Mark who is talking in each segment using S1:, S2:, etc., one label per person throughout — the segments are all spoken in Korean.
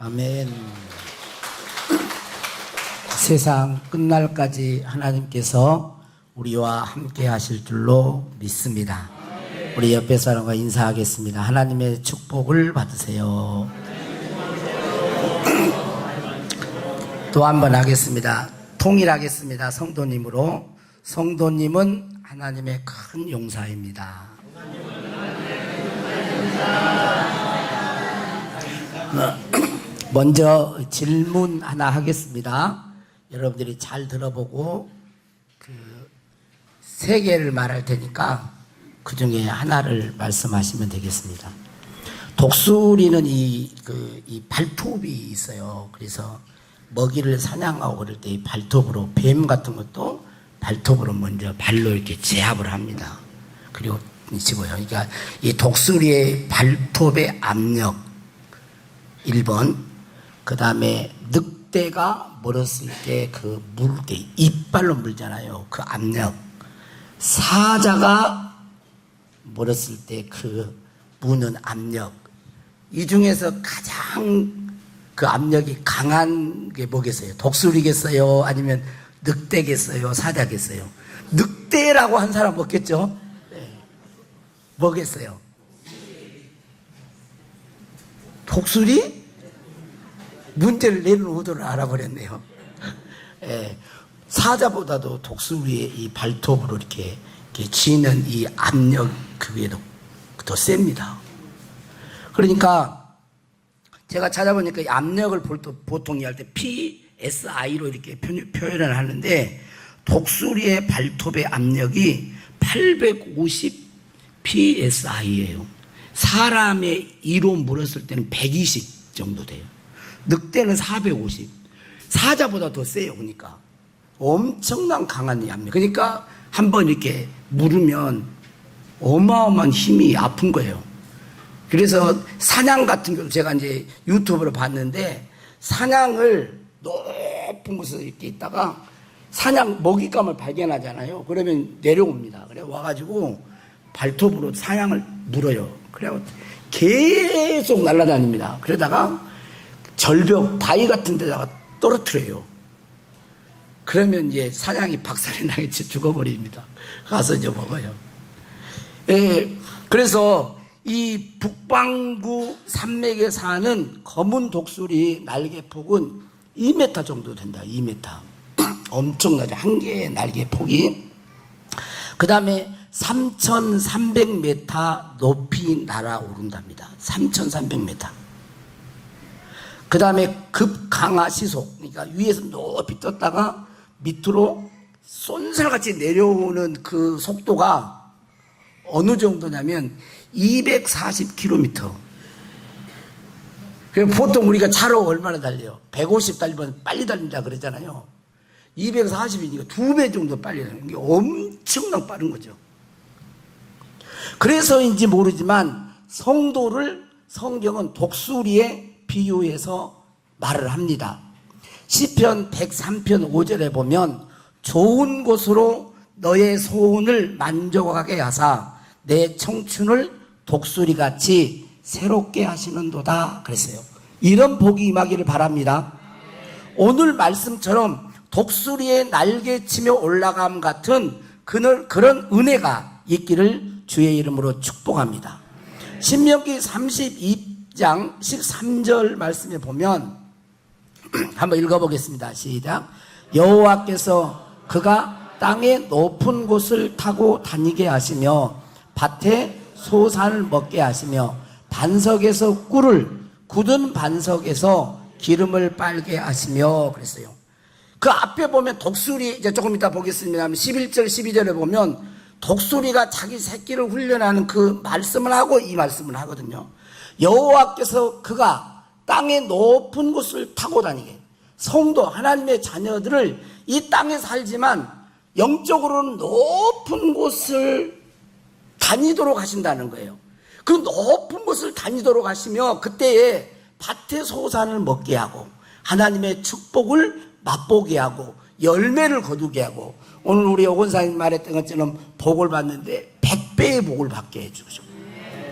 S1: 아멘. 세상 끝날까지 하나님께서 우리와 함께 하실 줄로 믿습니다. 우리 옆에 사람과 인사하겠습니다. 하나님의 축복을 받으세요. 또 한 번 하겠습니다. 통일하겠습니다. 성도님으로. 성도님은 하나님의 큰 용사입니다. 먼저 질문 하나 하겠습니다. 여러분들이 잘 들어보고 세 개를 말할 테니까 그 중에 하나를 말씀하시면 되겠습니다. 독수리는 이 발톱이 있어요. 그래서 먹이를 사냥하고 그럴 때 이 발톱으로, 뱀 같은 것도 발톱으로 먼저 발로 이렇게 제압을 합니다. 그리고 집어요. 그러니까 이 독수리의 발톱의 압력 1번, 그 다음에 늑대가 물었을 때 물을 때 이빨로 물잖아요. 그 압력. 사자가 물었을 때 무는 압력. 이 중에서 가장 그 압력이 강한 게 뭐겠어요? 독수리겠어요? 아니면 늑대겠어요? 사자겠어요? 늑대라고 한 사람 없겠죠? 네. 뭐겠어요? 독수리? 문제를 내는 의도를 알아버렸네요. 네. 사자보다도 독수리의 이 발톱으로 이렇게 쥐는 이 압력, 그게 더 셉니다. 그러니까 제가 찾아보니까 이 압력을 보통 이해할 때 PSI로 이렇게 표현을 하는데, 독수리의 발톱의 압력이 850 PSI예요. 사람의 이로 물었을 때는 120 정도 돼요. 늑대는 450. 사자보다 더 세요. 그러니까 엄청난 강한 이 압력. 그러니까 한번 이렇게 물으면 어마어마한 힘이 아픈 거예요. 그래서 사냥 같은 경우 제가 이제 유튜브로 봤는데, 사냥을 높은 곳에 이렇게 있다가 사냥 먹잇감을 발견하잖아요. 그러면 내려옵니다. 그래 와가지고 발톱으로 사냥을 물어요. 그래 계속 날아다닙니다. 그러다가 절벽 바위 같은 데다가 떨어뜨려요. 그러면 이제 사냥이 박살이 나게 죽어버립니다. 가서 이제 먹어요. 예, 그래서 이 북방구 산맥에 사는 검은 독수리 날개폭은 2m 정도 된다. 2m. 엄청나죠. 한 개의 날개폭이. 그 다음에 3,300m 높이 날아오른답니다. 3,300m. 그 다음에 급강하 시속. 그러니까 위에서 높이 떴다가 밑으로 쏜살같이 내려오는 그 속도가 어느 정도냐면 240km. 그럼 보통 우리가 차로 얼마나 달려요? 150 달리면 빨리 달린다 그러잖아요. 240이니까 2배 정도 빨리 달리는 게 엄청나게 빠른 거죠. 그래서인지 모르지만 성도를 성경은 독수리에 비유해서 말을 합니다. 시편 103편 5절에 보면 좋은 곳으로 너의 소원을 만족하게 하사 내 청춘을 독수리같이 새롭게 하시는도다 그랬어요. 이런 복이 임하기를 바랍니다. 오늘 말씀처럼 독수리의 날개치며 올라감 같은 그런 은혜가 있기를 주의 이름으로 축복합니다. 신명기 32장 13절 말씀에 보면 한번 읽어보겠습니다. 시작. 여호와께서 그가 땅의 높은 곳을 타고 다니게 하시며 밭에 소산을 먹게 하시며 반석에서 꿀을, 굳은 반석에서 기름을 빨게 하시며 그랬어요. 그 앞에 보면 독수리, 이제 조금 이따 보겠습니다. 11절 12절에 보면 독수리가 자기 새끼를 훈련하는 그 말씀을 하고 이 말씀을 하거든요. 여호와께서 그가 땅의 높은 곳을 타고 다니게, 성도 하나님의 자녀들을 이 땅에 살지만 영적으로는 높은 곳을 다니도록 하신다는 거예요. 그 높은 곳을 다니도록 하시며 그때에 밭의 소산을 먹게 하고 하나님의 축복을 맛보게 하고 열매를 거두게 하고, 오늘 우리 오건사님 말했던 것처럼 복을 받는데 100배의 복을 받게 해주죠.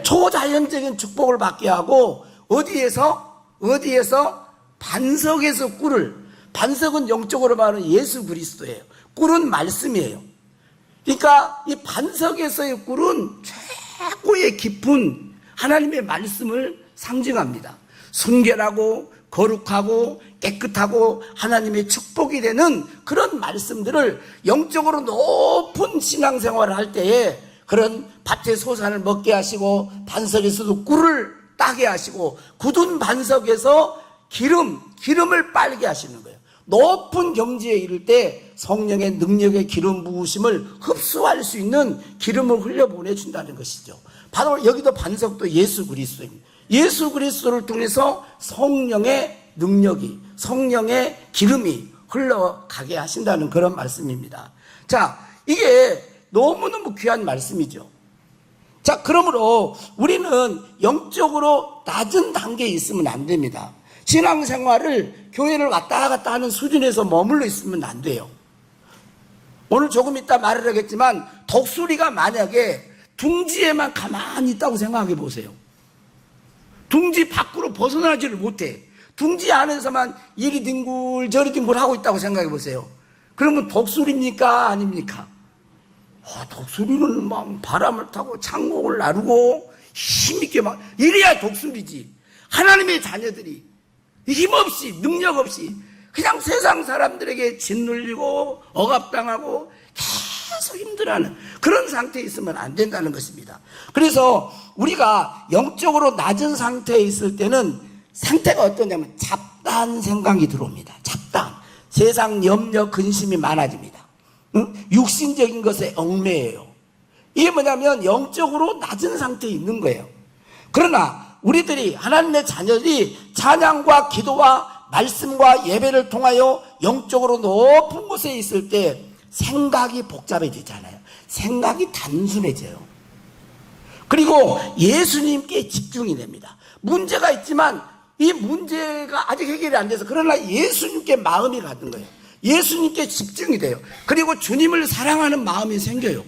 S1: 초자연적인 축복을 받게 하고, 어디에서? 어디에서? 반석에서 꿀을. 반석은 영적으로 말하는 예수 그리스도예요. 꿀은 말씀이에요. 그러니까 이 반석에서의 꿀은 최고의 깊은 하나님의 말씀을 상징합니다. 순결하고 거룩하고 깨끗하고 하나님의 축복이 되는 그런 말씀들을 영적으로 높은 신앙생활을 할 때에 그런 밭의 소산을 먹게 하시고 반석에서도 꿀을 따게 하시고 굳은 반석에서 기름을 빨게 하시는 거예요. 높은 경지에 이를 때 성령의 능력의 기름 부으심을 흡수할 수 있는 기름을 흘려보내준다는 것이죠. 바로 여기도 반석도 예수 그리스도입니다. 예수 그리스도를 통해서 성령의 능력이, 성령의 기름이 흘러가게 하신다는 그런 말씀입니다. 자, 이게 너무너무 귀한 말씀이죠. 자, 그러므로 우리는 영적으로 낮은 단계에 있으면 안 됩니다. 신앙생활을 교회를 왔다 갔다 하는 수준에서 머물러 있으면 안 돼요. 오늘 조금 이따 말을 하겠지만 독수리가 만약에 둥지에만 가만히 있다고 생각해 보세요. 둥지 밖으로 벗어나지를 못해. 둥지 안에서만 이리 뒹굴 저리 뒹굴 하고 있다고 생각해 보세요. 그러면 독수리입니까? 아닙니까? 독수리는 막 바람을 타고 창곡을 나르고 힘있게 막 이래야 독수리지. 하나님의 자녀들이 힘없이 능력 없이 그냥 세상 사람들에게 짓눌리고 억압당하고 계속 힘들어하는 그런 상태에 있으면 안 된다는 것입니다. 그래서 우리가 영적으로 낮은 상태에 있을 때는 상태가 어떠냐면 잡다한 생각이 들어옵니다. 잡다한 세상 염려 근심이 많아집니다. 육신적인 것에 얽매여요. 이게 뭐냐면 영적으로 낮은 상태에 있는 거예요. 그러나 우리들이 하나님의 자녀들이 찬양과 기도와 말씀과 예배를 통하여 영적으로 높은 곳에 있을 때 생각이 복잡해지잖아요. 생각이 단순해져요. 그리고 예수님께 집중이 됩니다. 문제가 있지만 이 문제가 아직 해결이 안 돼서 그러나 예수님께 마음이 가는 거예요. 예수님께 집중이 돼요. 그리고 주님을 사랑하는 마음이 생겨요.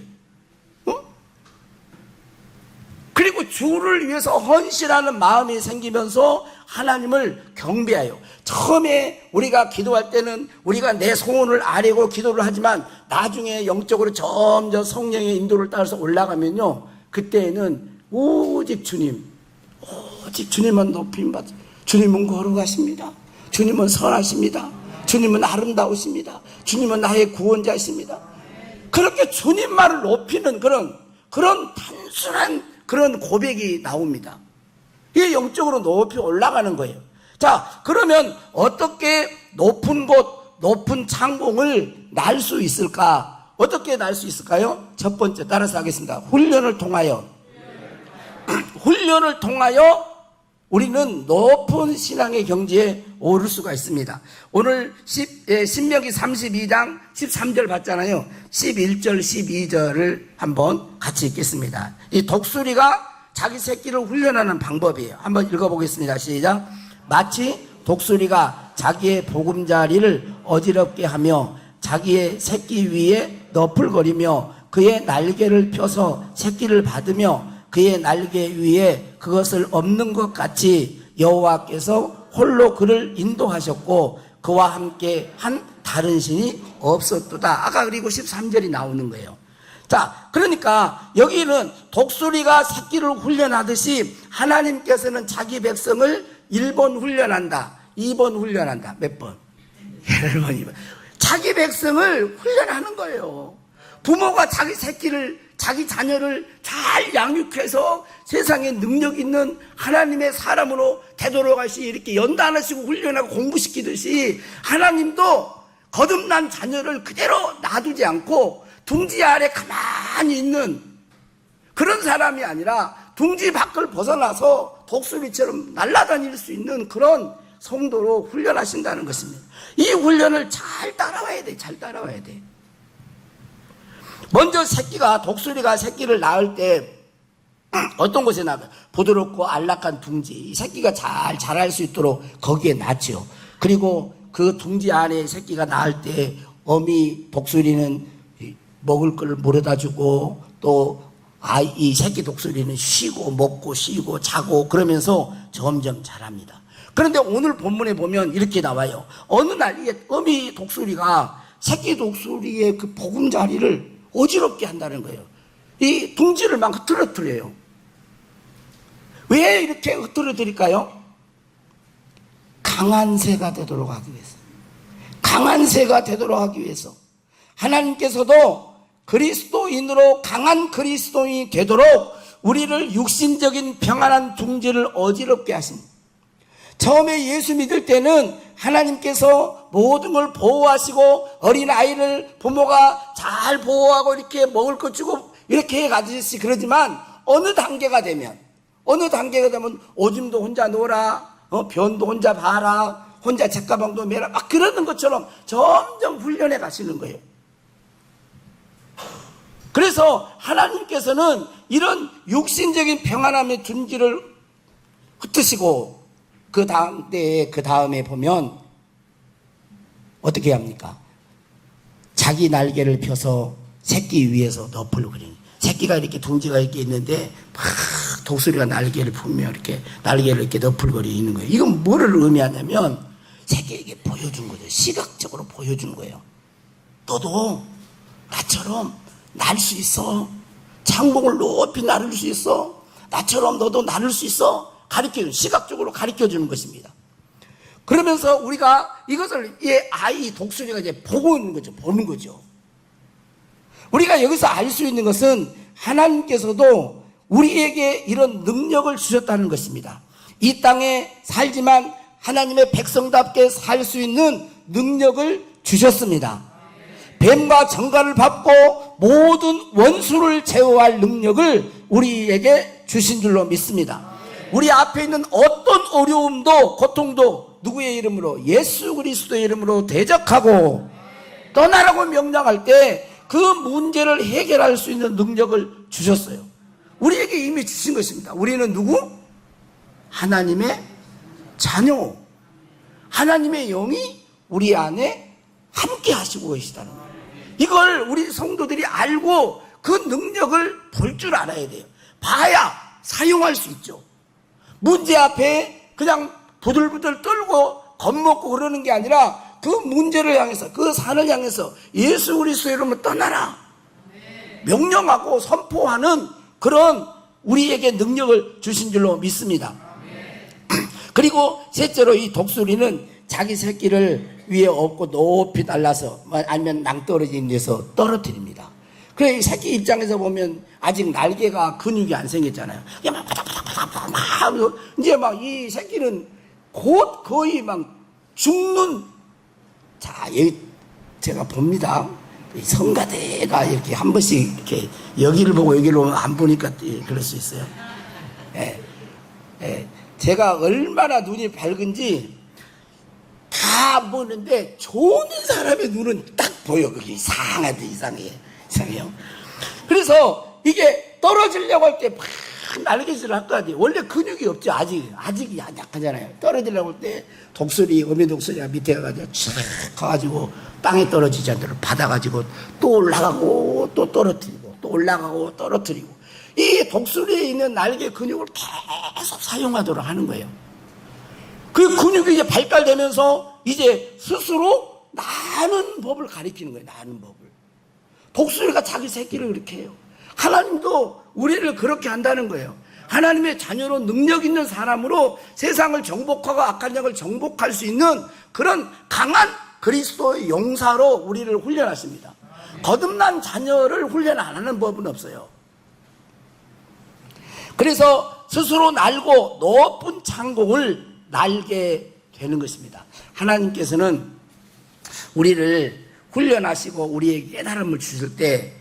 S1: 그리고 주를 위해서 헌신하는 마음이 생기면서 하나님을 경배해요. 처음에 우리가 기도할 때는 우리가 내 소원을 아뢰고 기도를 하지만 나중에 영적으로 점점 성령의 인도를 따라서 올라가면요, 그때는 오직 주님만 높임받아. 주님은 거룩하십니다. 주님은 선하십니다. 주님은 아름다우십니다. 주님은 나의 구원자이십니다. 그렇게 주님만을 높이는 그런 단순한 그런 고백이 나옵니다. 이게 영적으로 높이 올라가는 거예요. 자, 그러면 어떻게 높은 곳, 높은 창공을 날 수 있을까? 어떻게 날 수 있을까요? 첫 번째, 따라서 하겠습니다. 훈련을 통하여 우리는 높은 신앙의 경지에 오를 수가 있습니다. 오늘 신명기 32장 13절 봤잖아요. 11절 12절을 한번 같이 읽겠습니다. 이 독수리가 자기 새끼를 훈련하는 방법이에요. 한번 읽어보겠습니다. 시작. 마치 독수리가 자기의 보금자리를 어지럽게 하며 자기의 새끼 위에 너풀거리며 그의 날개를 펴서 새끼를 받으며 그의 날개 위에 그것을 엎는 것 같이 여호와께서 홀로 그를 인도하셨고 그와 함께 한 다른 신이 없었도다. 아까 그리고 13절이 나오는 거예요. 자, 그러니까 여기는 독수리가 새끼를 훈련하듯이 하나님께서는 자기 백성을 1번 훈련한다, 2번 훈련한다. 몇 번? 1번, 2번. 자기 백성을 훈련하는 거예요. 부모가 자기 자녀를 잘 양육해서 세상에 능력 있는 하나님의 사람으로 되돌아가시 이렇게 연단하시고 훈련하고 공부시키듯이 하나님도 거듭난 자녀를 그대로 놔두지 않고 둥지 아래 가만히 있는 그런 사람이 아니라 둥지 밖을 벗어나서 독수리처럼 날아다닐 수 있는 그런 성도로 훈련하신다는 것입니다. 이 훈련을 잘 따라와야 돼. 잘 따라와야 돼. 먼저 독수리가 새끼를 낳을 때 어떤 곳에 낳아요? 부드럽고 안락한 둥지. 이 새끼가 잘 자랄 수 있도록 거기에 낳죠. 그리고 그 둥지 안에 새끼가 낳을 때 어미 독수리는 먹을 걸 물어다 주고 또 이 새끼 독수리는 쉬고 먹고 쉬고 자고 그러면서 점점 자랍니다. 그런데 오늘 본문에 보면 이렇게 나와요. 어느 날 이 어미 독수리가 새끼 독수리의 그 보금자리를 어지럽게 한다는 거예요. 이 둥지를 막 흐트러뜨려요. 왜 이렇게 흐트러뜨릴까요? 강한 새가 되도록 하기 위해서. 강한 새가 되도록 하기 위해서. 하나님께서도 그리스도인으로 강한 그리스도인이 되도록 우리를 육신적인 평안한 둥지를 어지럽게 하십니다. 처음에 예수 믿을 때는 하나님께서 모든 걸 보호하시고 어린아이를 부모가 잘 보호하고 이렇게 먹을 것 주고 이렇게 가듯이 그러지만 어느 단계가 되면 오줌도 혼자 놓으라, 변도 혼자 봐라, 혼자 책가방도 매라 막 그러는 것처럼 점점 훈련해 가시는 거예요. 그래서 하나님께서는 이런 육신적인 평안함의 둥지를 흩으시고 그 다음에 보면 어떻게 합니까? 자기 날개를 펴서 새끼 위에서 덮을 그리는, 새끼가 이렇게 둥지가 이렇게 있는데 막 독수리가 날개를 펴며 이렇게 날개를 이렇게 너풀거리는 거예요. 이건 뭐를 의미하냐면 새끼에게 보여준 거죠. 시각적으로 보여준 거예요. 너도 나처럼 날 수 있어. 창공을 높이 나를 수 있어. 나처럼 너도 나를 수 있어. 가르쳐주는, 시각적으로 가르쳐주는 것입니다. 그러면서 우리가 이것을 이 아이 독수리가 이제 보고 있는 거죠. 보는 거죠. 우리가 여기서 알 수 있는 것은 하나님께서도 우리에게 이런 능력을 주셨다는 것입니다. 이 땅에 살지만 하나님의 백성답게 살 수 있는 능력을 주셨습니다. 뱀과 정갈을 밟고 모든 원수를 제어할 능력을 우리에게 주신 줄로 믿습니다. 우리 앞에 있는 어떤 어려움도 고통도 누구의 이름으로? 예수 그리스도의 이름으로 대적하고 떠나라고 명령할 때 그 문제를 해결할 수 있는 능력을 주셨어요. 우리에게 이미 주신 것입니다. 우리는 누구? 하나님의 자녀. 하나님의 영이 우리 안에 함께 하시고 계시다는 거예요. 이걸 우리 성도들이 알고 그 능력을 볼 줄 알아야 돼요. 봐야 사용할 수 있죠. 문제 앞에 그냥 부들부들 떨고 겁먹고 그러는 게 아니라 그 문제를 향해서, 그 산을 향해서 예수 그리스도의 이름으로 떠나라 명령하고 선포하는 그런 우리에게 능력을 주신 줄로 믿습니다. 그리고 셋째로 이 독수리는 자기 새끼를 위에 업고 높이 날라서 아니면 낭떠러진 데서 떨어뜨립니다. 그래, 이 새끼 입장에서 보면 아직 날개가 근육이 안 생겼잖아요. 이제 막 이 새끼는 곧 거의 막 죽는. 자, 여기 제가 봅니다. 이 성가대가 이렇게 한 번씩 이렇게 여기를 보고 여기를 안 보니까 그럴 수 있어요. 제가 얼마나 눈이 밝은지 다 안 보는데 좋은 사람의 눈은 딱 보여. 그게 이상해요. 그래서 이게 떨어지려고 할 때 막 날개질을 할 거 아니에요. 원래 근육이 없죠. 아직 약하잖아요. 떨어지려고 할 때 어미 독수리가 밑에 가가지고 쭉 가가지고 땅에 떨어지지 않도록 받아가지고 또 올라가고 또 떨어뜨리고 또 올라가고 떨어뜨리고, 이 독수리에 있는 날개 근육을 계속 사용하도록 하는 거예요. 그 근육이 이제 발달되면서 이제 스스로 나는 법을 가리키는 거예요. 나는 법을. 독수리가 자기 새끼를 그렇게 해요. 하나님도 우리를 그렇게 한다는 거예요. 하나님의 자녀로 능력 있는 사람으로 세상을 정복하고 악한 영을 정복할 수 있는 그런 강한 그리스도의 용사로 우리를 훈련하십니다. 거듭난 자녀를 훈련 안 하는 법은 없어요. 그래서 스스로 날고 높은 창공을 날게 되는 것입니다. 하나님께서는 우리를 훈련하시고 우리에게 깨달음을 주실 때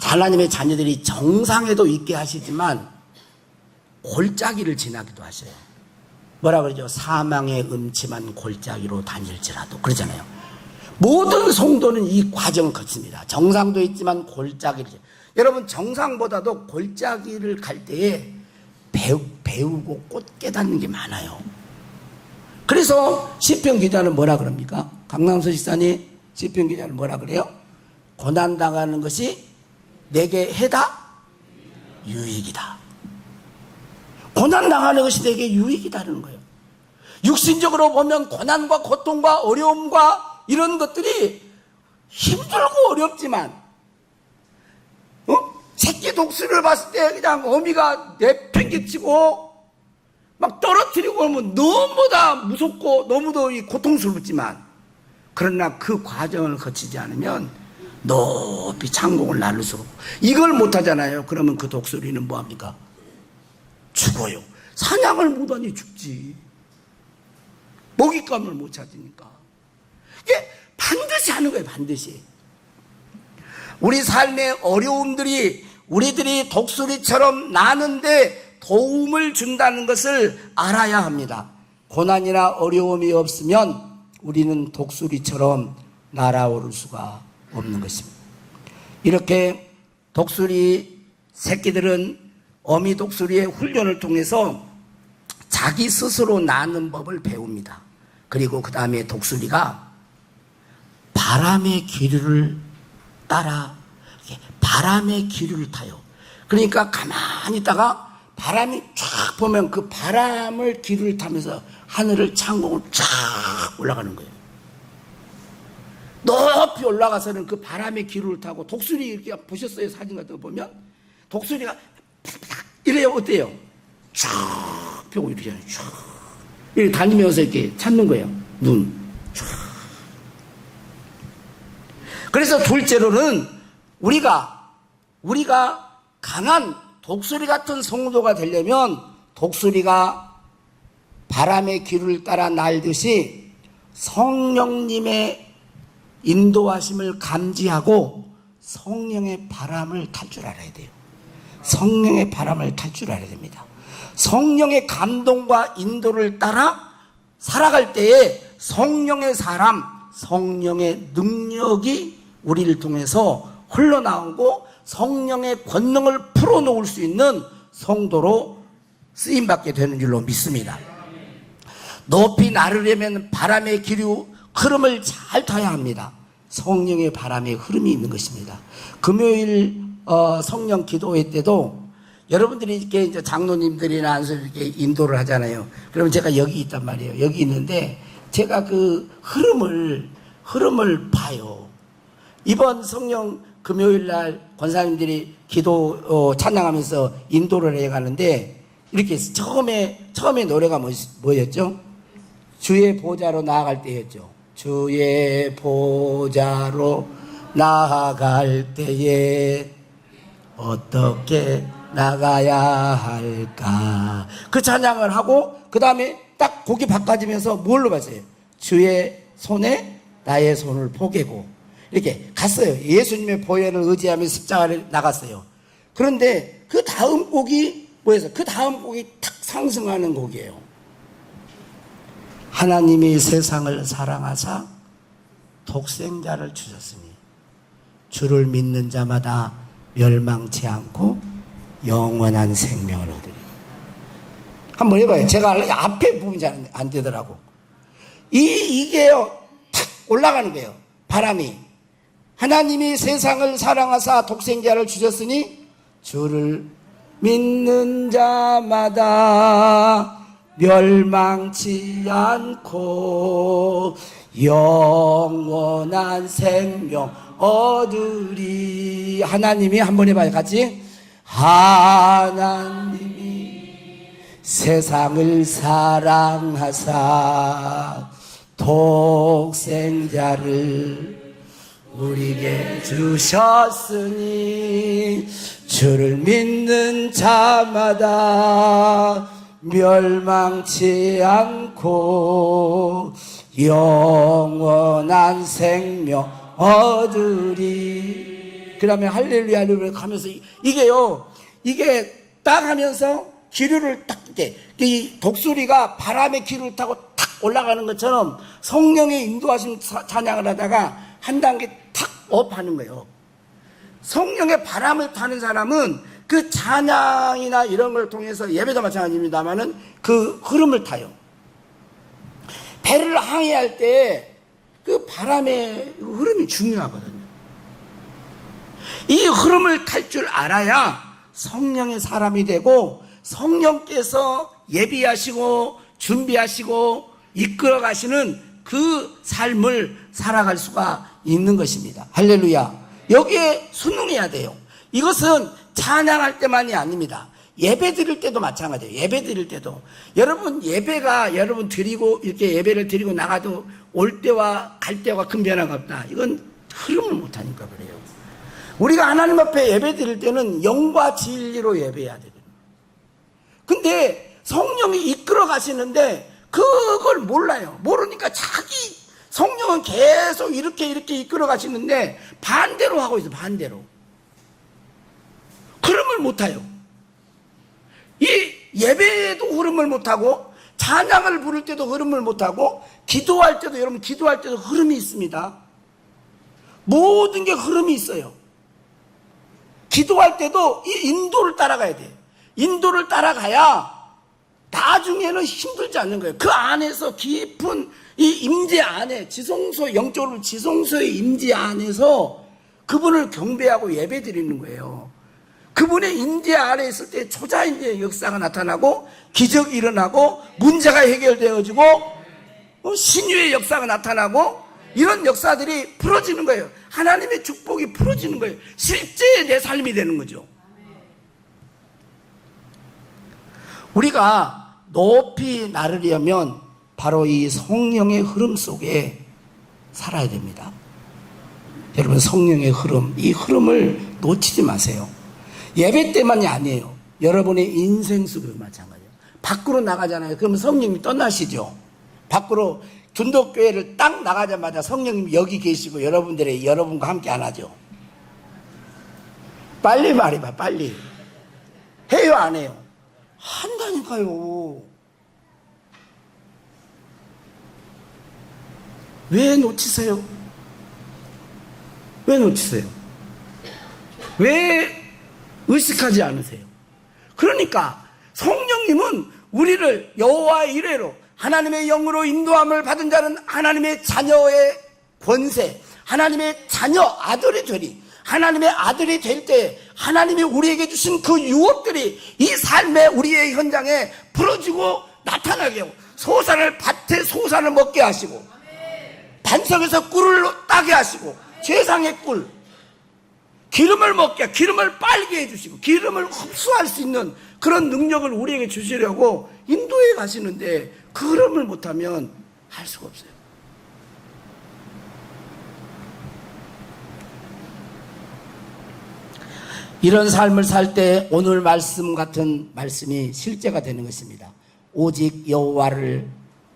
S1: 하나님의 자녀들이 정상에도 있게 하시지만 골짜기를 지나기도 하셔요. 뭐라 그러죠? 사망의 음침한 골짜기로 다닐지라도 그러잖아요. 모든 성도는 이 과정을 거칩니다. 정상도 있지만 골짜기를. 여러분, 정상보다도 골짜기를 갈 때에 배우고 꼭 깨닫는 게 많아요. 그래서 시편 기자는 뭐라 그럽니까? 강남서 집사님, 시편 기자는 뭐라 그래요? 고난당하는 것이 내게 해다 유익이다. 고난 당하는 것이 내게 유익이다는 거예요. 육신적으로 보면 고난과 고통과 어려움과 이런 것들이 힘들고 어렵지만, 새끼 독수리를 봤을 때 그냥 어미가 내팽개치고 막 떨어뜨리고 하면 너무나 무섭고 너무도 고통스럽지만, 그러나 그 과정을 거치지 않으면 높이 창공을 날릴 수 없고, 이걸 못하잖아요. 그러면 그 독수리는 뭐합니까? 죽어요. 사냥을 못하니 죽지. 먹잇감을 못 찾으니까. 이게 반드시 하는 거예요. 반드시. 우리 삶의 어려움들이 우리들이 독수리처럼 나는데 도움을 준다는 것을 알아야 합니다. 고난이나 어려움이 없으면 우리는 독수리처럼 날아오를 수가 없는 것입니다. 이렇게 독수리 새끼들은 어미 독수리의 훈련을 통해서 자기 스스로 나는 법을 배웁니다. 그리고 그 다음에 독수리가 바람의 기류를 따라 바람의 기류를 타요. 그러니까 가만히 있다가 바람이 쫙 보면 그 바람을 기류를 타면서 하늘을 창공을 쫙 올라가는 거예요. 높이 올라가서는 그 바람의 기류를 타고, 독수리 이렇게 보셨어요? 사진 같은 거 보면 독수리가 이래요. 어때요? 쫙 펴고 이렇게 쫙 이렇게 다니면서 이렇게 찾는 거예요. 눈 쫙. 그래서 둘째로는 우리가 강한 독수리 같은 성도가 되려면 독수리가 바람의 기류를 따라 날듯이 성령님의 인도하심을 감지하고 성령의 바람을 탈 줄 알아야 돼요. 성령의 바람을 탈 줄 알아야 됩니다. 성령의 감동과 인도를 따라 살아갈 때에 성령의 사람, 성령의 능력이 우리를 통해서 흘러나오고 성령의 권능을 풀어놓을 수 있는 성도로 쓰임받게 되는 줄로 믿습니다. 높이 나르려면 바람의 기류, 흐름을 잘 타야 합니다. 성령의 바람의 흐름이 있는 것입니다. 금요일 성령 기도회 때도 여러분들이 이렇게 이제 장로님들이나 안수 이렇게 인도를 하잖아요. 그러면 제가 여기 있단 말이에요. 여기 있는데 제가 그 흐름을 봐요. 이번 성령 금요일 날 권사님들이 기도 찬양하면서 인도를 해가는데 이렇게 처음에 노래가 뭐였죠? 주의 보좌로 나아갈 때였죠. 주의 보좌로 나아갈 때에 어떻게 나가야 할까? 그 찬양을 하고 그 다음에 딱 곡이 바꿔지면서 뭘로 봤어요? 주의 손에 나의 손을 포개고 이렇게 갔어요. 예수님의 보혈을 의지하며 십자가를 나갔어요. 그런데 그 다음 곡이 뭐였어요? 그 다음 곡이 탁 상승하는 곡이에요. 하나님이 세상을 사랑하사 독생자를 주셨으니 주를 믿는 자마다 멸망치 않고 영원한 생명을 얻으리. 한번 해봐요. 제가 앞에 부분이 잘 안 되더라고. 이게요, 탁 올라가는 거예요. 바람이. 하나님이 세상을 사랑하사 독생자를 주셨으니 주를 믿는 자마다 멸망치 않고 영원한 생명 얻으리. 하나님이 한번 해봐요. 같이. 하나님이 세상을 사랑하사 독생자를 우리에게 주셨으니 주를 믿는 자마다 멸망치 않고 영원한 생명 얻으리. 그 다음에 할렐루야 할렐루야 하면서 이게 딱 하면서 기류를 딱 이렇게 이 독수리가 바람의 기류를 타고 탁 올라가는 것처럼 성령의 인도하심 찬양을 하다가 한 단계 탁 업하는 거예요. 성령의 바람을 타는 사람은 그 찬양이나 이런 걸 통해서 예배도 마찬가지입니다만은 그 흐름을 타요. 배를 항해할 때 그 바람의 흐름이 중요하거든요. 이 흐름을 탈 줄 알아야 성령의 사람이 되고 성령께서 예비하시고 준비하시고 이끌어 가시는 그 삶을 살아갈 수가 있는 것입니다. 할렐루야. 여기에 순응해야 돼요. 이것은 찬양할 때만이 아닙니다. 예배 드릴 때도 마찬가지예요. 예배 드릴 때도 여러분, 예배가 여러분 드리고 이렇게 예배를 드리고 나가도 올 때와 갈 때와 큰 변화가 없다. 이건 흐름을 못하니까 그래요. 우리가 하나님 앞에 예배 드릴 때는 영과 진리로 예배해야 되거든요. 근데 성령이 이끌어 가시는데 그걸 몰라요. 모르니까 자기 성령은 계속 이렇게 이끌어 가시는데 반대로 하고 있어요. 반대로. 흐름을 못 타요. 이 예배에도 흐름을 못 하고 찬양을 부를 때도 흐름을 못 하고 기도할 때도, 여러분 기도할 때도 흐름이 있습니다. 모든 게 흐름이 있어요. 기도할 때도 이 인도를 따라가야 돼. 인도를 따라가야 나중에는 힘들지 않는 거예요. 그 안에서 깊은 이 임재 안에, 지성소, 영적으로 지성소의 임재 안에서 그분을 경배하고 예배 드리는 거예요. 그분의 임재 안에 있을 때 초자인의 역사가 나타나고 기적이 일어나고 문제가 해결되어지고 신유의 역사가 나타나고 이런 역사들이 풀어지는 거예요. 하나님의 축복이 풀어지는 거예요. 실제의 내 삶이 되는 거죠. 우리가 높이 나르려면 바로 이 성령의 흐름 속에 살아야 됩니다. 여러분, 성령의 흐름, 이 흐름을 놓치지 마세요. 예배 때만이 아니에요. 여러분의 인생 속에도 마찬가지예요. 밖으로 나가잖아요. 그러면 성령님이 떠나시죠. 밖으로 준덕교회를 딱 나가자마자 성령님이 여기 계시고 여러분과 함께 안 하죠. 빨리 말해봐. 빨리 해요, 안 해요? 한다니까요. 왜 놓치세요? 왜 놓치세요? 왜 의식하지 않으세요? 그러니까 성령님은 우리를 여호와의 이레로, 하나님의 영으로 인도함을 받은 자는 하나님의 자녀의 권세, 하나님의 자녀 아들이 되리, 하나님의 아들이 될 때 하나님이 우리에게 주신 그 유업들이 이 삶의 우리의 현장에 풀어지고 나타나게 하고, 밭에 소산을 먹게 하시고, 반석에서 꿀을 따게 하시고, 세상의 꿀, 기름을 먹게, 기름을 빨게 해주시고 기름을 흡수할 수 있는 그런 능력을 우리에게 주시려고 인도해 가시는데 그 흐름을 못하면 할 수가 없어요. 이런 삶을 살 때 오늘 말씀 같은 말씀이 실제가 되는 것입니다. 오직 여호와를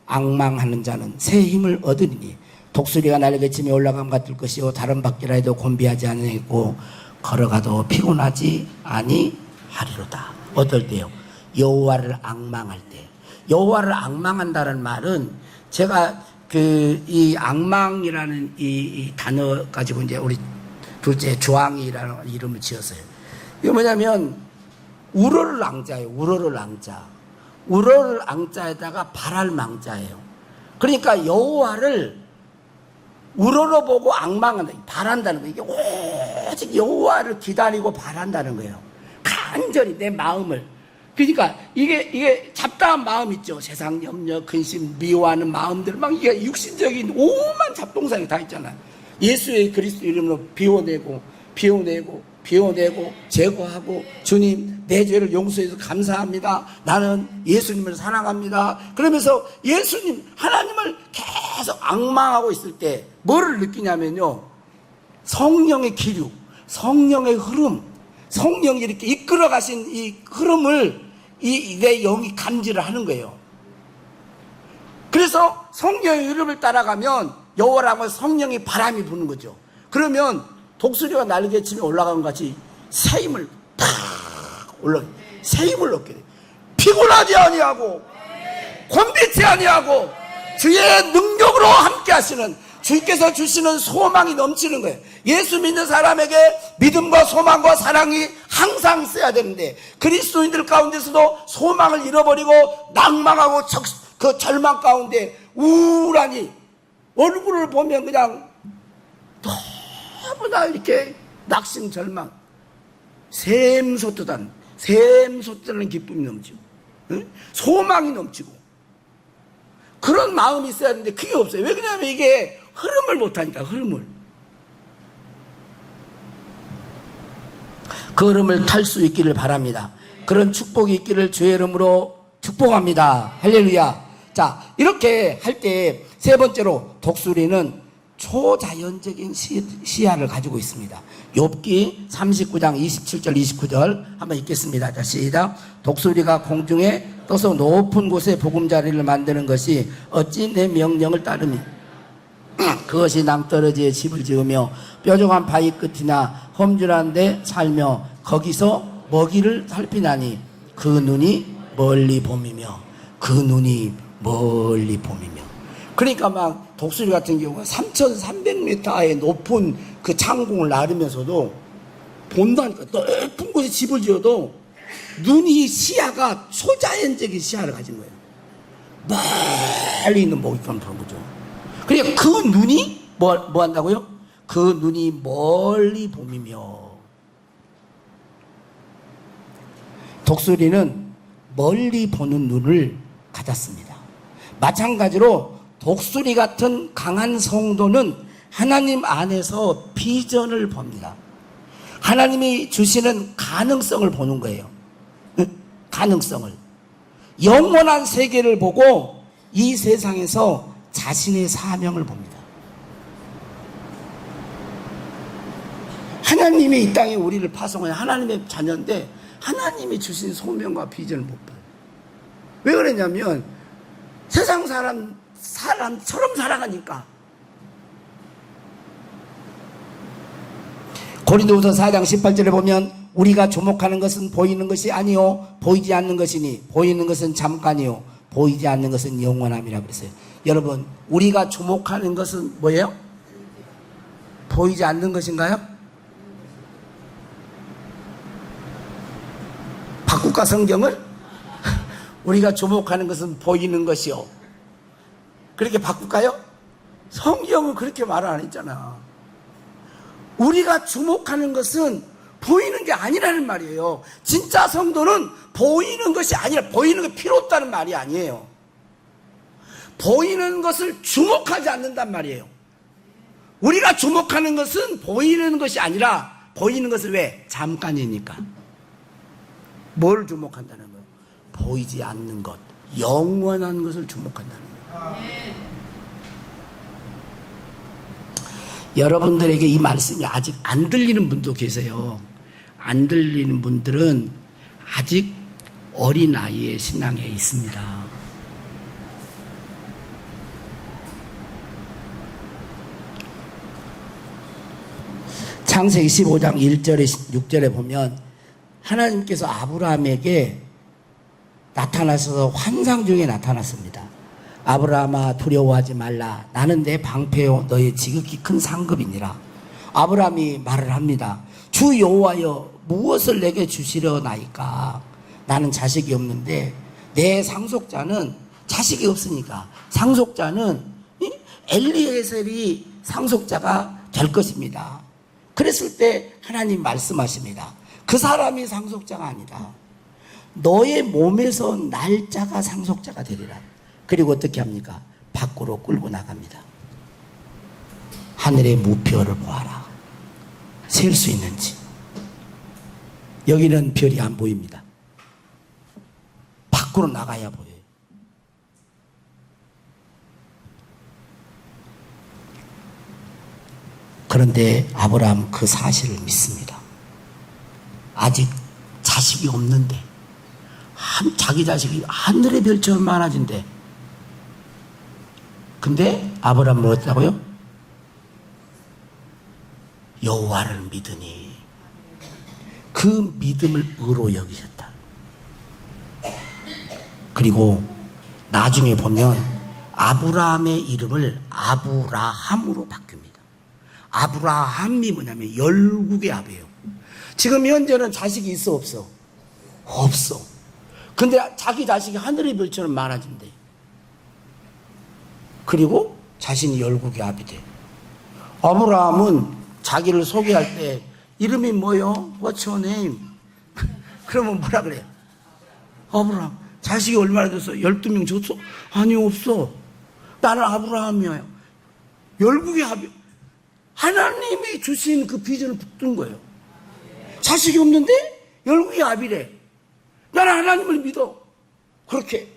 S1: 앙망하는 자는 새 힘을 얻으리니 독수리가 날개 치며 올라감 같을 것이요 다른 바퀴라 해도 곤비하지 아니하고 걸어가도 피곤하지 아니하리로다. 어떨 때요? 여호와를 앙망할 때. 여호와를 앙망한다는 말은 제가 이 앙망이라는 이 단어 가지고 이제 우리 둘째 조항이라는 이름을 지었어요. 이게 뭐냐면 우러를 앙자예요. 우러를 앙자. 우러를 앙자에다가 바랄 망자예요. 그러니까 여호와를 우러러보고 앙망한다, 바란다는 거예요. 이게 오직 여호와를 기다리고 바란다는 거예요. 간절히 내 마음을. 그러니까 이게 잡다한 마음 있죠. 세상 염려, 근심, 미워하는 마음들, 막 이게 육신적인 오만 잡동사니 다 있잖아요. 예수의 그리스도 이름으로 비워내고 제거하고, 주님 내 죄를 용서해서 감사합니다. 나는 예수님을 사랑합니다. 그러면서 예수님, 하나님을 계속 앙망하고 있을 때 뭐를 느끼냐면요, 성령의 기류, 성령의 흐름, 성령이 이렇게 이끌어 가신 이 흐름을 내 영이 감지를 하는 거예요. 그래서 성령의 흐름을 따라가면 여호와라고 성령의 바람이 부는 거죠. 그러면 독수리가 날개 치며 올라가는 것 같이 새 힘을 새 힘을 얻게 돼. 피곤하지 아니하고 곤비치 아니하고 주의 능력으로 함께 하시는, 주께서 주시는 소망이 넘치는 거예요. 예수 믿는 사람에게 믿음과 소망과 사랑이 항상 있어야 되는데 그리스도인들 가운데서도 소망을 잃어버리고 낭망하고 그 절망 가운데 우울하니 얼굴을 보면 그냥 너무나 이렇게 낙심 절망, 샘솟듯한 샘솟는 기쁨이 넘치고, 응? 소망이 넘치고, 그런 마음이 있어야 하는데 그게 없어요. 왜 그러냐면 이게 흐름을 못하니까, 흐름을. 그 흐름을 탈 수 있기를 바랍니다. 그런 축복이 있기를 주의 이름으로 축복합니다. 할렐루야. 자, 이렇게 할 때 세 번째로 독수리는 초자연적인 시야를 가지고 있습니다. 욥기 39장 27절 29절 한번 읽겠습니다. 자, 시작. 독수리가 공중에 떠서 높은 곳에 보금자리를 만드는 것이 어찌 내 명령을 따르며 그것이 낭떠러지에 집을 지으며 뾰족한 바위 끝이나 험준한 데 살며 거기서 먹이를 살피나니 그 눈이 멀리 봄이며 그 눈이 멀리 봄이며. 그러니까 막 독수리 같은 경우가 3,300m의 높은 그 창공을 나르면서도 본다니까. 높은 곳에 집을 지어도 눈이 시야가 초자연적인 시야를 가진 거예요. 멀리 있는 먹잇감을 보는 거죠. 그러니까 그 눈이 뭐 한다고요? 그 눈이 멀리 봄이며. 독수리는 멀리 보는 눈을 가졌습니다. 마찬가지로 독수리 같은 강한 성도는 하나님 안에서 비전을 봅니다. 하나님이 주시는 가능성을 보는 거예요. 가능성을. 영원한 세계를 보고 이 세상에서 자신의 사명을 봅니다. 하나님이 이 땅에 우리를 파송한 하나님의 자녀인데 하나님이 주신 소명과 비전을 못 봐요. 왜 그러냐면 세상 사람처럼 살아가니까. 고린도후서 4장 18절에 보면 우리가 주목하는 것은 보이는 것이 아니요 보이지 않는 것이니 보이는 것은 잠깐이요 보이지 않는 것은 영원함이라고 그랬어요. 여러분, 우리가 주목하는 것은 뭐예요? 보이지 않는 것인가요? 바꿀까 성경을? 우리가 주목하는 것은 보이는 것이요. 그렇게 바꿀까요? 성경은 그렇게 말을 안 했잖아. 우리가 주목하는 것은 보이는 게 아니라는 말이에요. 진짜 성도는 보이는 것이 아니라 보이는 게 필요 없다는 말이 아니에요. 보이는 것을 주목하지 않는단 말이에요. 우리가 주목하는 것은 보이는 것이 아니라 보이는 것을 왜? 잠깐이니까. 뭘 주목한다는 거예요? 보이지 않는 것, 영원한 것을 주목한다는 거예요. 여러분들에게 이 말씀이 아직 안 들리는 분도 계세요. 안 들리는 분들은 아직 어린 아이의 신앙에 있습니다. 창세기 15장 1절에 6절에 보면 하나님께서 아브라함에게 나타나셔서 환상 중에 나타났습니다. 아브라함아 두려워하지 말라. 나는 내 방패요 너의 지극히 큰 상급이니라. 아브라함이 말을 합니다. 주 여호와여 무엇을 내게 주시려나이까. 나는 자식이 없는데 내 상속자는 자식이 없으니까 상속자는 엘리에셀이 상속자가 될 것입니다. 그랬을 때 하나님 말씀하십니다. 그 사람이 상속자가 아니다. 너의 몸에서 날짜가 상속자가 되리라. 그리고 어떻게 합니까? 밖으로 끌고 나갑니다. 하늘의 무표를 보아라. 셀 수 있는지. 여기는 별이 안 보입니다. 밖으로 나가야 보여요. 그런데 아브라함 그 사실을 믿습니다. 아직 자식이 없는데 자기 자식이 하늘의 별처럼 많아진대. 근데 아브라함은 뭐였다고요? 여호와를 믿으니 그 믿음을 의로 여기셨다. 그리고 나중에 보면 아브라함의 이름을 아브라함으로 바뀝니다. 아브라함이 뭐냐면 열국의 아비예요. 지금 현재는 자식이 있어 없어? 없어. 근데 자기 자식이 하늘의 별처럼 많아진대. 그리고 자신이 열국의 아비 돼. 아브라함은 자기를 소개할 때 이름이 뭐요? What's your name? 그러면 뭐라 그래요? 아브라함. 자식이 얼마나 줬어? 12명 줬어? 아니, 없어. 나는 아브라함이에요. 열국의 합이. 하나님이 주신 그 비전을 붙든 거예요. 자식이 없는데 열국의 합이래. 나는 하나님을 믿어. 그렇게.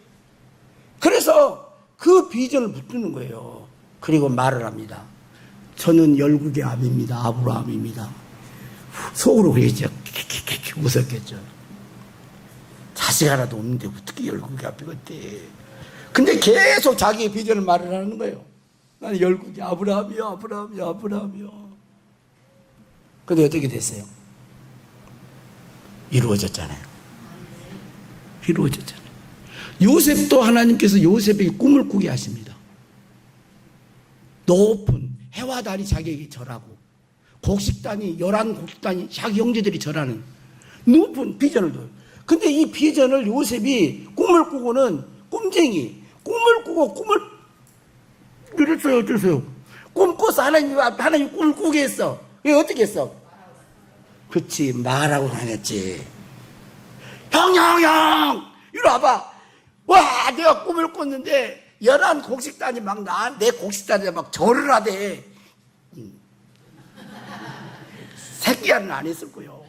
S1: 그래서 그 비전을 붙드는 거예요. 그리고 말을 합니다. 저는 열국의 압입니다. 아브라함입니다. 속으로 그랬죠. 웃었겠죠. 자식 하나도 없는데 어떻게 열국의 압이겠대. 근데 계속 자기의 비전을 말을 하는 거예요. 나는 열국의 아브라함이요, 아브라함이요, 아브라함이요. 근데 어떻게 됐어요? 이루어졌잖아요. 이루어졌잖아요. 요셉도 하나님께서 요셉에게 꿈을 꾸게 하십니다. 높은 해와 달이 자기에게 절하고 곡식단이 11곡식단이 자기 형제들이 절하는 높은 비전을 둬요. 근데 이 비전을 요셉이 꿈을 꾸고는 꿈쟁이 꿈을 꾸고 꿈을 이랬어요. 어땠어요? 꿈 꿔서 하나님 꿈을 꾸게 했어. 이게 어떻게 했어? 그치, 말하고 다녔지. 형 이리 와봐. 와, 내가 꿈을 꿨는데 11곡식단이 막 내 곡식단에 막 절을 하대. 새끼야는 안 했을 거요.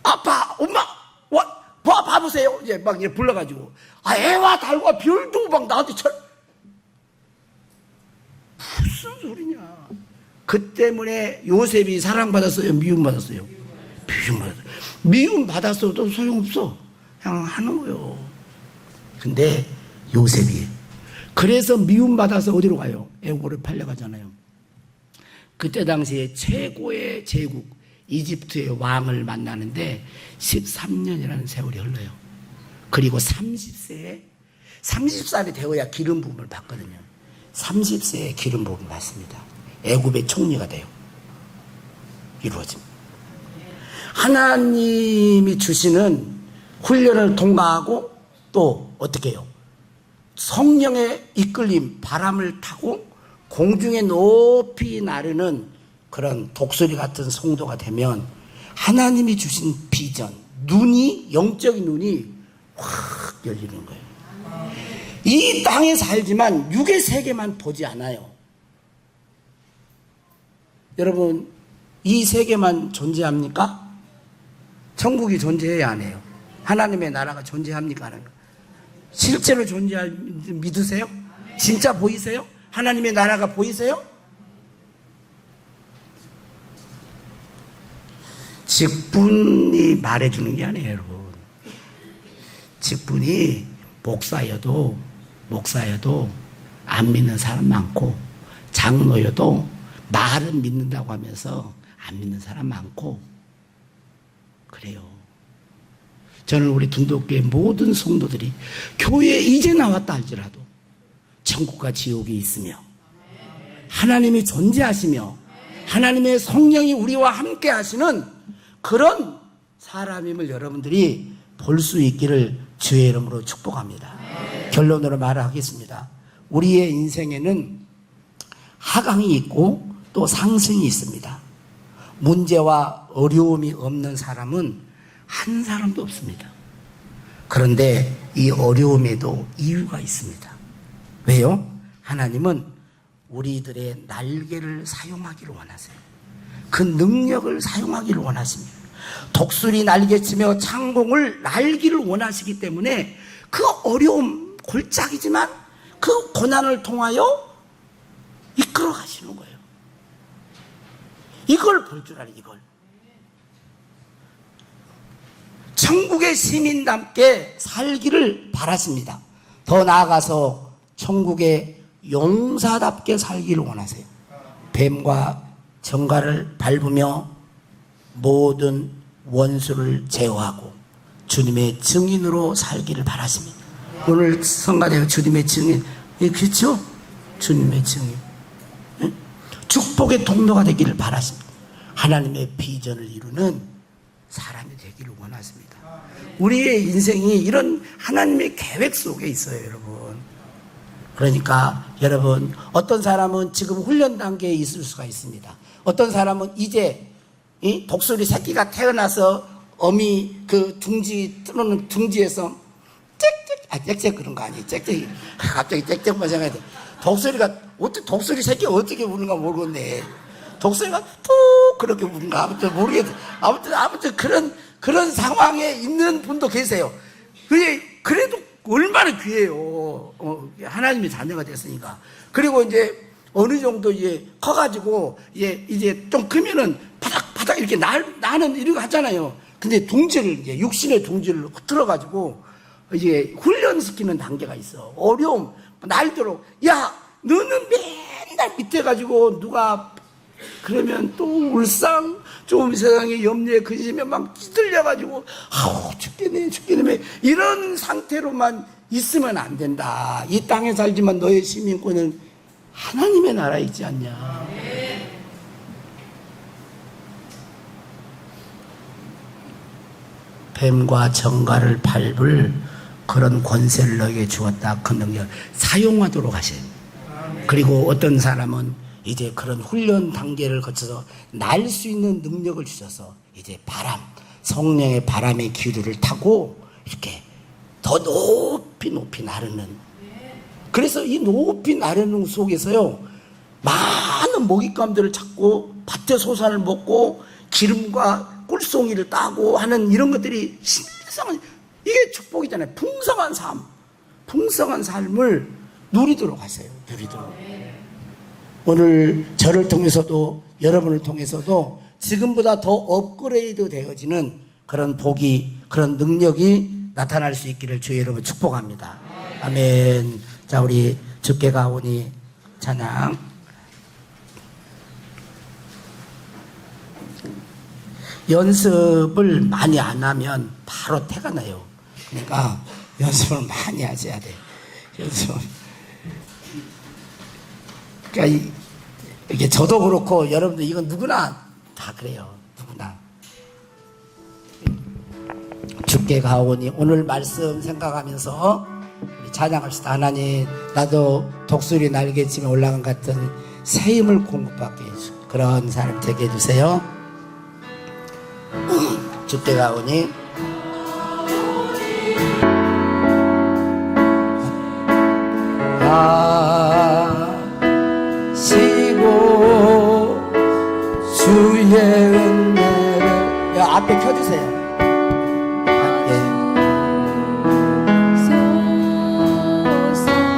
S1: 아빠, 엄마, 봐보세요. 이제 막 이렇게 불러가지고. 해와 달과 별도 막 나한테 무슨 소리냐. 그 때문에 요셉이 사랑받았어요? 미움받았어요? 미움받았어요. 미움받았어도 소용없어. 그냥 하는 거예요. 근데 요셉이 그래서 미움받아서 어디로 가요? 애국으로 팔려가잖아요. 그때 당시에 최고의 제국 이집트의 왕을 만나는데 13년이라는 세월이 흘러요. 그리고 30살이 되어야 기름 부음을 받거든요. 30세에 기름 부음을 받습니다. 애굽의 총리가 돼요. 이루어집니다. 하나님이 주시는 훈련을 통과하고 또 어떻게 해요? 성령의 이끌림, 바람을 타고 공중에 높이 나르는 그런 독수리 같은 성도가 되면 하나님이 주신 비전, 영적인 눈이 확 열리는 거예요. 이 땅에 살지만 육의 세계만 보지 않아요. 여러분, 이 세계만 존재합니까? 천국이 존재해야 안 해요? 하나님의 나라가 존재합니까? 안 합니까? 실제로 존재할 믿으세요? 진짜 보이세요? 하나님의 나라가 보이세요? 직분이 말해주는 게 아니에요, 여러분. 직분이 목사여도 안 믿는 사람 많고, 장로여도 말은 믿는다고 하면서 안 믿는 사람 많고, 그래요. 저는 우리 둔독교회 모든 성도들이 교회에 이제 나왔다 할지라도 천국과 지옥이 있으며 하나님이 존재하시며 하나님의 성령이 우리와 함께 하시는 그런 사람임을 여러분들이 볼 수 있기를 주의 이름으로 축복합니다. 결론으로 말을 하겠습니다. 우리의 인생에는 하강이 있고 또 상승이 있습니다. 문제와 어려움이 없는 사람은 한 사람도 없습니다. 그런데 이 어려움에도 이유가 있습니다. 왜요? 하나님은 우리들의 날개를 사용하기를 원하세요. 그 능력을 사용하기를 원하십니다. 독수리 날개치며 창공을 날기를 원하시기 때문에 그 어려움, 골짜기지만 그 고난을 통하여 이끌어 가시는 거예요. 이걸 볼 줄 알아요, 이걸. 천국의 시민답게 살기를 바라십니다. 더 나아가서 천국의 용사답게 살기를 원하세요. 뱀과 정갈을 밟으며 모든 원수를 제어하고 주님의 증인으로 살기를 바라십니다. 오늘 성가대가 주님의 증인, 그렇죠? 주님의 증인, 축복의 통로가 되기를 바라십니다. 하나님의 비전을 이루는 사람이 되기를 원하십니다. 우리의 인생이 이런 하나님의 계획 속에 있어요, 여러분. 그러니까 여러분, 어떤 사람은 지금 훈련 단계에 있을 수가 있습니다. 어떤 사람은 이제 이 독수리 새끼가 태어나서 어미 그 둥지 뚫는 둥지에서 짹짹 그런 거 아니에요. 짹짹이 갑자기 짹짹만 생각해. 독수리가 어떻게 독수리 새끼 어떻게 우는가 모르겠네. 독수리가 툭 그렇게 우는가 아무튼 모르겠어. 아무튼 그런 상황에 있는 분도 계세요. 그래도 얼마나 귀해요. 하나님의 자녀가 됐으니까. 그리고 이제 어느 정도 이제 커가지고 이제 좀 크면은 바닥 이렇게 나는 이렇게 하잖아요. 근데 둥지를 이제 육신의 둥지를 틀어가지고 이제 훈련시키는 단계가 있어. 어려움 날도록 야 너는 맨날 밑에 가지고 누가 그러면 또 울상 좀 세상에 염려에 근심에 막 찌들려가지고 아우 죽겠네 이런 상태로만 있으면 안 된다. 이 땅에 살지만 너의 시민권은 하나님의 나라에 있지 않냐. 뱀과 정갈을 밟을 그런 권세를 너에게 주었다. 그 능력을 사용하도록 하세요. 그리고 어떤 사람은 이제 그런 훈련 단계를 거쳐서 날 수 있는 능력을 주셔서 이제 성령의 바람의 기류를 타고 이렇게 더 높이 나르는. 그래서 이 높이 나르는 속에서요 많은 먹잇감들을 찾고 밭의 소산을 먹고 기름과 꿀송이를 따고 하는 이런 것들이 신성한 이게 축복이잖아요. 풍성한 삶을 누리도록 하세요. 오늘 저를 통해서도 여러분을 통해서도 지금보다 더 업그레이드 되어지는 그런 복이 그런 능력이 나타날 수 있기를 주의 여러분 축복합니다. 아멘. 자, 우리 주께 가오니 찬양. 연습을 많이 안 하면 바로 태가 나요. 그러니까 연습을 많이 하셔야 돼. 연습. 그러니까 이게 저도 그렇고 여러분들 이건 누구나 다 그래요. 누구나. 주께 가오니 오늘 말씀 생각하면서 우리 찬양합시다. 하나님 나도 독수리 날개치며 올라간 같은 새 힘을 공급받게 해주시고 그런 사람 되게 해주세요. 주께 가오니 가시고 주의 은혜를 앞에 켜주세요.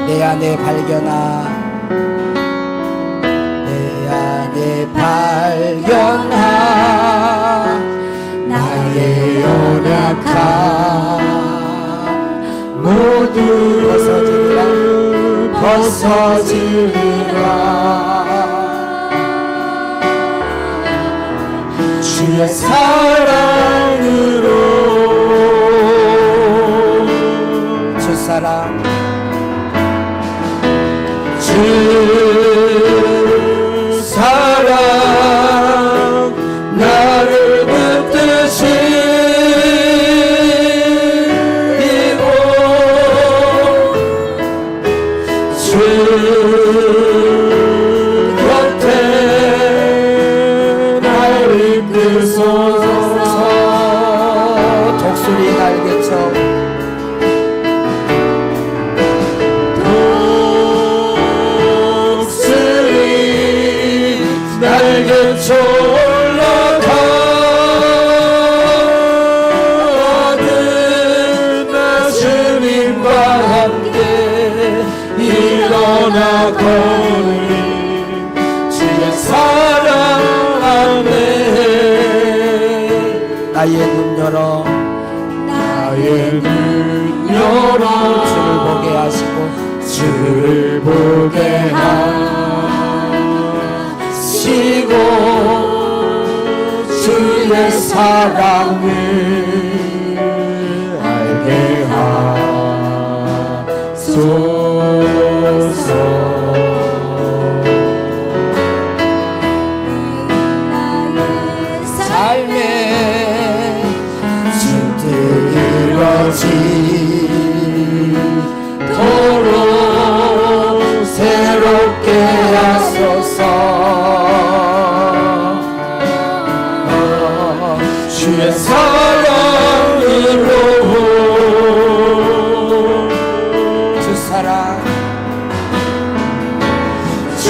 S1: 내 안에 발견한 나의 연약함 모두 벗어지리라 주의 사랑으로 주 사랑 주 사랑 나를 붙드시고 주 곁에 나를 이끌소서 독수리 날개처럼 날개쳐 올라가는 나 주님과 함께 일어나 걸으리 주의 사랑 안에 나의 눈 열어 주를 보게 하시고 주를 보게 하시고 주의 사랑을 알게 하소서. 삶에 주뜻 이루어지도록 새롭게 하소서. 주의 사랑 할렐루야.
S2: 주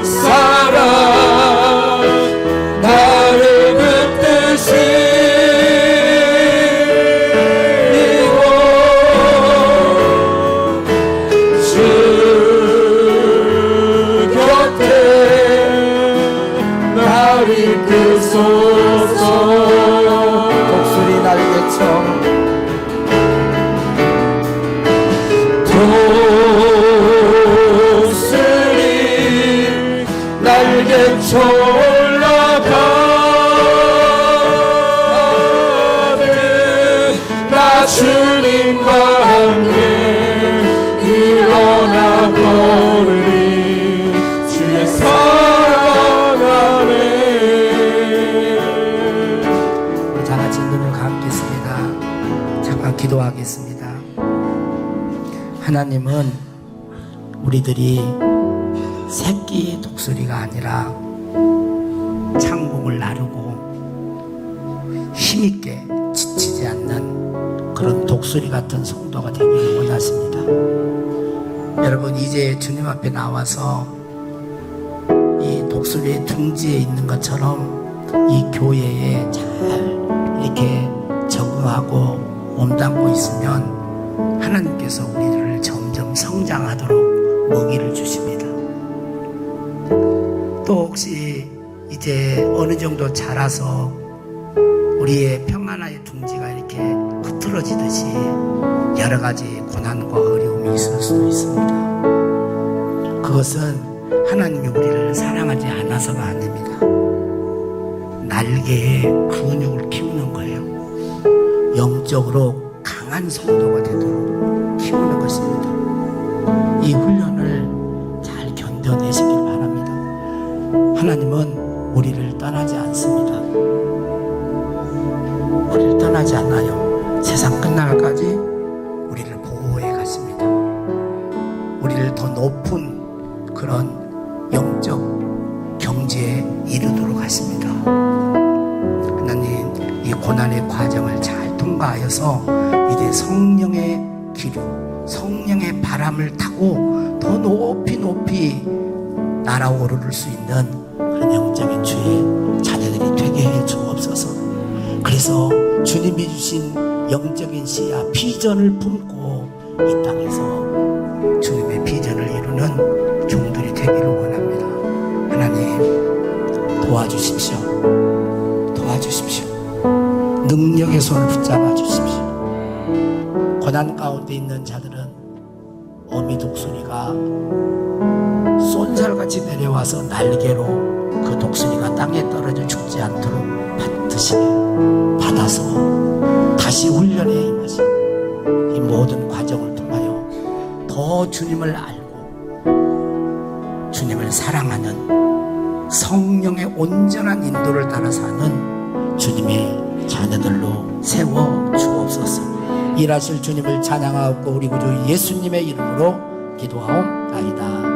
S2: 사랑 나를 붙드시고 주 곁에 나를 이끌소서.
S1: 독수리 날개쳐
S2: 독수리 날개쳐 올라가는 나 주님과 함께 일어나 걸으리. 주의 사랑 안에.
S1: 우리 다 같이 눈을 감겠습니다. 잠깐 기도하겠습니다. 하나님은 우리들이 새끼 독수리가 아니라 창공을 나르고 힘있게 지치지 않는 그런 독수리 같은 성도가 되기를 원하십니다. 여러분, 이제 주님 앞에 나와서 이 독수리의 둥지에 있는 것처럼 이 교회에 잘 이렇게 적응하고 몸담고 있으면 하나님께서 우리를 점점 성장하도록 먹이를 주십니다. 또 혹시 이제 어느 정도 자라서 우리의 평안의 둥지가 이렇게 흐트러지듯이 여러 가지 고난과 어려움이 있을 수 있습니다. 그것은 하나님이 우리를 사랑하지 않아서가 아닙니다. 날개에 근육을 키우는 거예요. 영적으로 강한 성도가 되도록 키우는 것입니다. 이 훈련을 잘 견뎌내시길 바랍니다. 하나님은 우리를 떠나지 않습니다. 우리를 떠나지 않아요. 세상 끝날까지 우리를 보호해 가십니다. 우리를 더 높은 그런 영적 경지에 이르도록 하십니다. 하나님, 이 고난의 과정을 잘 통과하여서 이제 성령의 기류, 성령의 바람을 타고 더 높이 높이 날아오를 수 있는 그런 영적인 주의 자녀들이 되게 해 주옵소서. 그래서 주님이 주신 영적인 시야, 비전을 품고 이 땅에서 주님의 비전을 이루는 종들이 되기를 원합니다. 하나님, 도와주십시오. 도와주십시오. 능력의 손을 붙잡아 주십시오. 고난 가운데 있는 자들은 어미 독수리가 쏜살같이 내려와서 날개로 그 독수리가 땅에 떨어져 죽지 않도록 받아서 다시 훈련에 임하시고 이 모든 과정을 통하여 더 주님을 알고 주님을 사랑하는 성령의 온전한 인도를 따라 사는 주님의 자녀들로 세워 주옵소서. 일하실 주님을 찬양하고 우리 구주 예수님의 이름으로 기도하옵나이다.